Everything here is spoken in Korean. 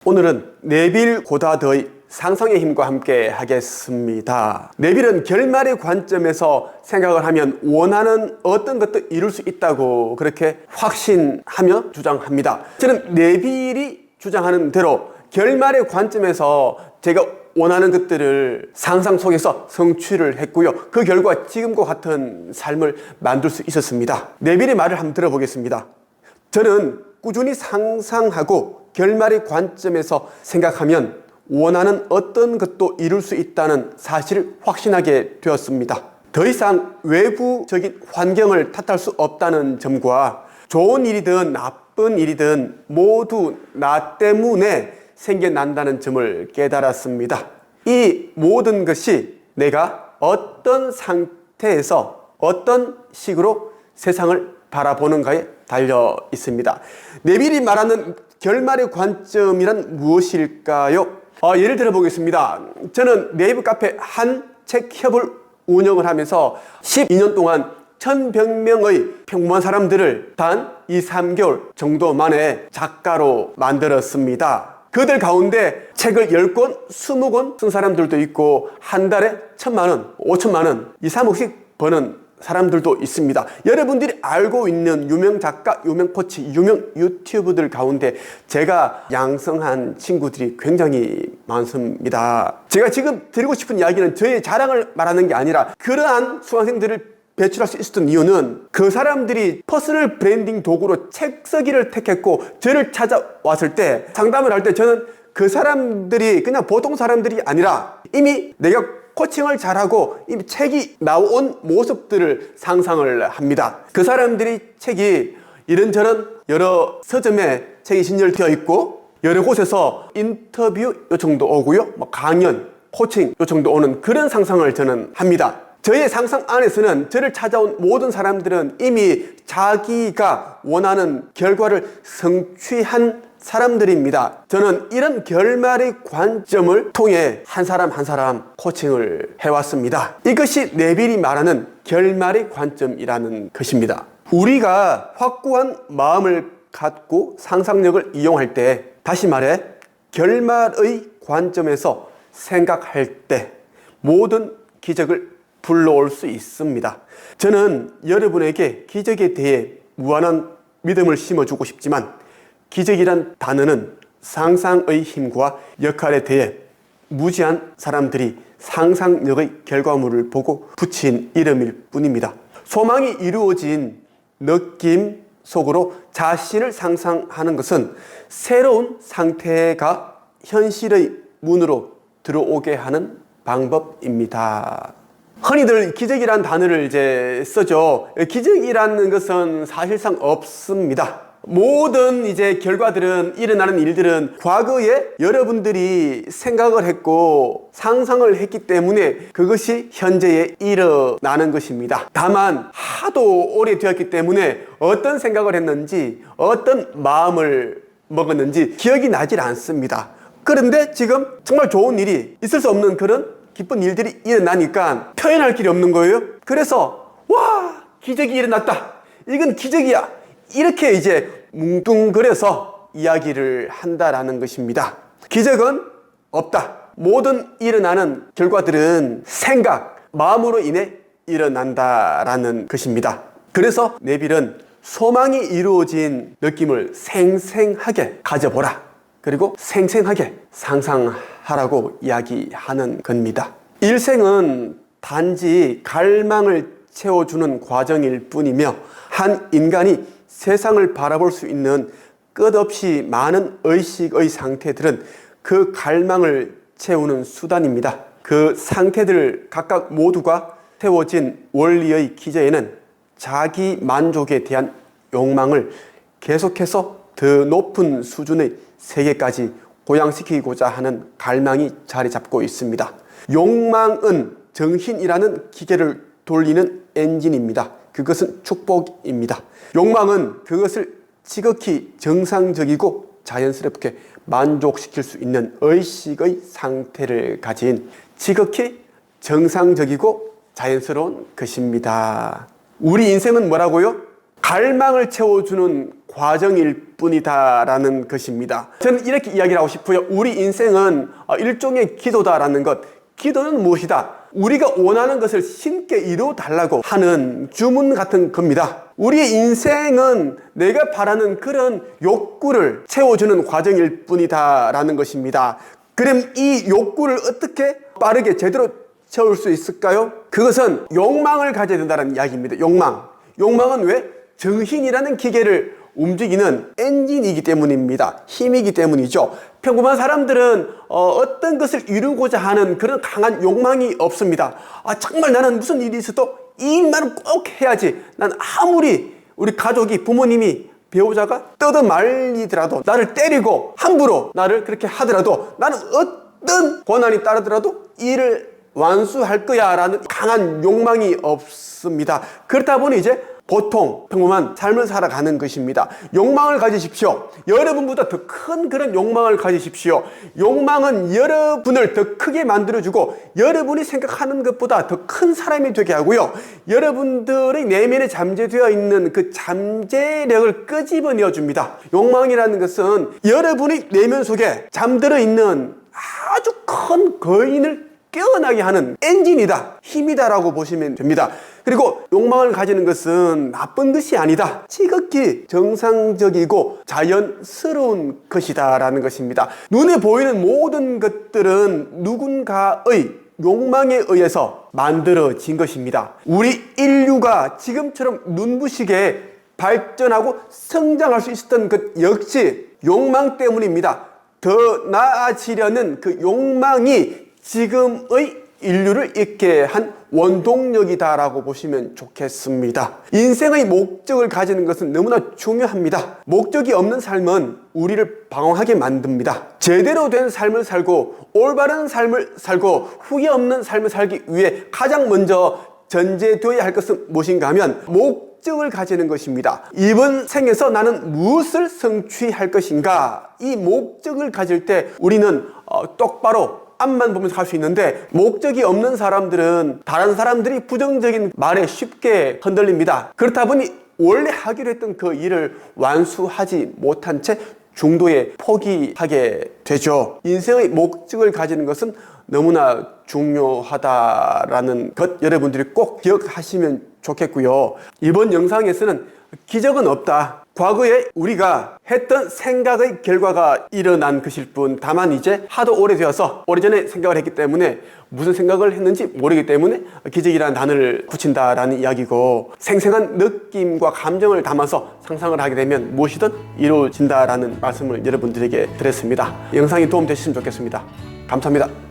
오늘은 네빌 고다드의 상상의 힘과 함께 하겠습니다. 네빌은 결말의 관점에서 생각을 하면 원하는 어떤 것도 이룰 수 있다고 그렇게 확신하며 주장합니다. 저는 네빌이 주장하는 대로 결말의 관점에서 제가 원하는 것들을 상상 속에서 성취를 했고요. 그 결과 지금과 같은 삶을 만들 수 있었습니다. 네빌의 말을 한번 들어보겠습니다. 저는 꾸준히 상상하고 결말의 관점에서 생각하면 원하는 어떤 것도 이룰 수 있다는 사실을 확신하게 되었습니다. 더 이상 외부적인 환경을 탓할 수 없다는 점과 좋은 일이든 나쁜 일이든 모두 나 때문에 생겨난다는 점을 깨달았습니다. 이 모든 것이 내가 어떤 상태에서 어떤 식으로 세상을 바라보는가에 달려 있습니다. 네빌이 말하는 결말의 관점이란 무엇일까요? 예를 들어 보겠습니다. 저는 네이버 카페 한책협을 운영을 하면서 12년 동안 1100명의 평범한 사람들을 단 2, 3개월 정도 만에 작가로 만들었습니다. 그들 가운데 책을 10권, 20권 쓴 사람들도 있고 한 달에 1,000만 원, 5천만 원, 2, 3억씩 버는 사람들도 있습니다. 여러분들이 알고 있는 유명 작가, 유명 코치, 유명 유튜브들 가운데 제가 양성한 친구들이 굉장히 많습니다. 제가 지금 드리고 싶은 이야기는 저의 자랑을 말하는 게 아니라 그러한 수강생들을 배출할 수 있었던 이유는 그 사람들이 퍼스널 브랜딩 도구로 책 쓰기를 택했고 저를 찾아왔을 때 상담을 할 때 저는 그 사람들이 그냥 보통 사람들이 아니라 이미 내가 코칭을 잘하고 이미 책이 나온 모습들을 상상을 합니다. 그 사람들이 책이 이런저런 여러 서점에 책이 신열되어 있고 여러 곳에서 인터뷰 요청도 오고요, 강연, 코칭 요청도 오는 그런 상상을 저는 합니다. 저의 상상 안에서는 저를 찾아온 모든 사람들은 이미 자기가 원하는 결과를 성취한 사람들입니다. 저는 이런 결말의 관점을 통해 한 사람 한 사람 코칭을 해왔습니다. 이것이 네빌이 말하는 결말의 관점이라는 것입니다. 우리가 확고한 마음을 갖고 상상력을 이용할 때, 다시 말해 결말의 관점에서 생각할 때 모든 기적을 불러올 수 있습니다. 저는 여러분에게 기적에 대해 무한한 믿음을 심어주고 싶지만 기적이란 단어는 상상의 힘과 역할에 대해 무지한 사람들이 상상력의 결과물을 보고 붙인 이름일 뿐입니다. 소망이 이루어진 느낌 속으로 자신을 상상하는 것은 새로운 상태가 현실의 문으로 들어오게 하는 방법입니다. 흔히들 기적이란 단어를 쓰죠. 기적이라는 것은 사실상 없습니다. 모든 결과들은, 일어나는 일들은 과거에 여러분들이 생각을 했고 상상을 했기 때문에 그것이 현재에 일어나는 것입니다. 다만 하도 오래되었기 때문에 어떤 생각을 했는지 어떤 마음을 먹었는지 기억이 나질 않습니다. 그런데 지금 정말 좋은 일이 있을 수 없는 그런 기쁜 일들이 일어나니까 표현할 길이 없는 거예요. 그래서 와, 기적이 일어났다, 이건 기적이야, 이렇게 뭉뚱그려서 이야기를 한다라는 것입니다. 기적은 없다. 모든 일어나는 결과들은 생각, 마음으로 인해 일어난다라는 것입니다. 그래서 네빌은 소망이 이루어진 느낌을 생생하게 가져보라, 그리고 생생하게 상상하라고 이야기하는 겁니다. 일생은 단지 갈망을 채워주는 과정일 뿐이며 한 인간이 세상을 바라볼 수 있는 끝없이 많은 의식의 상태들은 그 갈망을 채우는 수단입니다. 그 상태들 각각 모두가 세워진 원리의 기저에는 자기 만족에 대한 욕망을 계속해서 더 높은 수준의 세계까지 고양시키고자 하는 갈망이 자리 잡고 있습니다. 욕망은 정신이라는 기계를 돌리는 엔진입니다. 그것은 축복입니다. 욕망은 그것을 지극히 정상적이고 자연스럽게 만족시킬 수 있는 의식의 상태를 가진 지극히 정상적이고 자연스러운 것입니다. 우리 인생은 뭐라고요? 갈망을 채워주는 과정일 뿐이다라는 것입니다. 저는 이렇게 이야기를 하고 싶어요. 우리 인생은 일종의 기도다라는 것. 기도는 무엇이다? 우리가 원하는 것을 신께 이루어달라고 하는 주문 같은 겁니다. 우리의 인생은 내가 바라는 그런 욕구를 채워주는 과정일 뿐이다라는 것입니다. 그럼 이 욕구를 어떻게 빠르게 제대로 채울 수 있을까요? 그것은 욕망을 가져야 된다는 이야기입니다. 욕망은 왜? 정신이라는 기계를 움직이는 엔진이기 때문입니다. 힘이기 때문이죠. 평범한 사람들은 어떤 것을 이루고자 하는 그런 강한 욕망이 없습니다. 정말 나는 무슨 일이 있어도 이 일만은 꼭 해야지. 난 아무리 우리 가족이, 부모님이, 배우자가 떠들말리더라도, 나를 때리고 함부로 나를 그렇게 하더라도, 나는 어떤 고난이 따르더라도 이 일을 완수할 거야 라는 강한 욕망이 없습니다. 그렇다 보니 이제 보통 평범한 삶을 살아가는 것입니다. 욕망을 가지십시오. 여러분보다 더 큰 그런 욕망을 가지십시오. 욕망은 여러분을 더 크게 만들어주고 여러분이 생각하는 것보다 더 큰 사람이 되게 하고요. 여러분들의 내면에 잠재되어 있는 그 잠재력을 끄집어내어 줍니다. 욕망이라는 것은 여러분의 내면 속에 잠들어 있는 아주 큰 거인을 깨어나게 하는 엔진이다, 힘이다라고 보시면 됩니다. 그리고 욕망을 가지는 것은 나쁜 것이 아니다. 지극히 정상적이고 자연스러운 것이다라는 것입니다. 눈에 보이는 모든 것들은 누군가의 욕망에 의해서 만들어진 것입니다. 우리 인류가 지금처럼 눈부시게 발전하고 성장할 수 있었던 것 역시 욕망 때문입니다. 더 나아지려는 그 욕망이 지금의 인류를 있게 한 원동력이다라고 보시면 좋겠습니다. 인생의 목적을 가지는 것은 너무나 중요합니다. 목적이 없는 삶은 우리를 방황하게 만듭니다. 제대로 된 삶을 살고 올바른 삶을 살고 후회 없는 삶을 살기 위해 가장 먼저 전제되어야 할 것은 무엇인가 하면 목적을 가지는 것입니다. 이번 생에서 나는 무엇을 성취할 것인가? 이 목적을 가질 때 우리는 똑바로 앞만 보면서 갈 수 있는데, 목적이 없는 사람들은 다른 사람들이 부정적인 말에 쉽게 흔들립니다. 그렇다 보니 원래 하기로 했던 그 일을 완수하지 못한 채 중도에 포기하게 되죠. 인생의 목적을 가지는 것은 너무나 중요하다라는 것 여러분들이 꼭 기억하시면 좋겠고요. 이번 영상에서는 기적은 없다. 과거에 우리가 했던 생각의 결과가 일어난 것일 뿐, 다만 이제 하도 오래되어서 오래전에 생각을 했기 때문에 무슨 생각을 했는지 모르기 때문에 기적이라는 단어를 붙인다라는 이야기고, 생생한 느낌과 감정을 담아서 상상을 하게 되면 무엇이든 이루어진다라는 말씀을 여러분들에게 드렸습니다. 영상이 도움되셨으면 좋겠습니다. 감사합니다.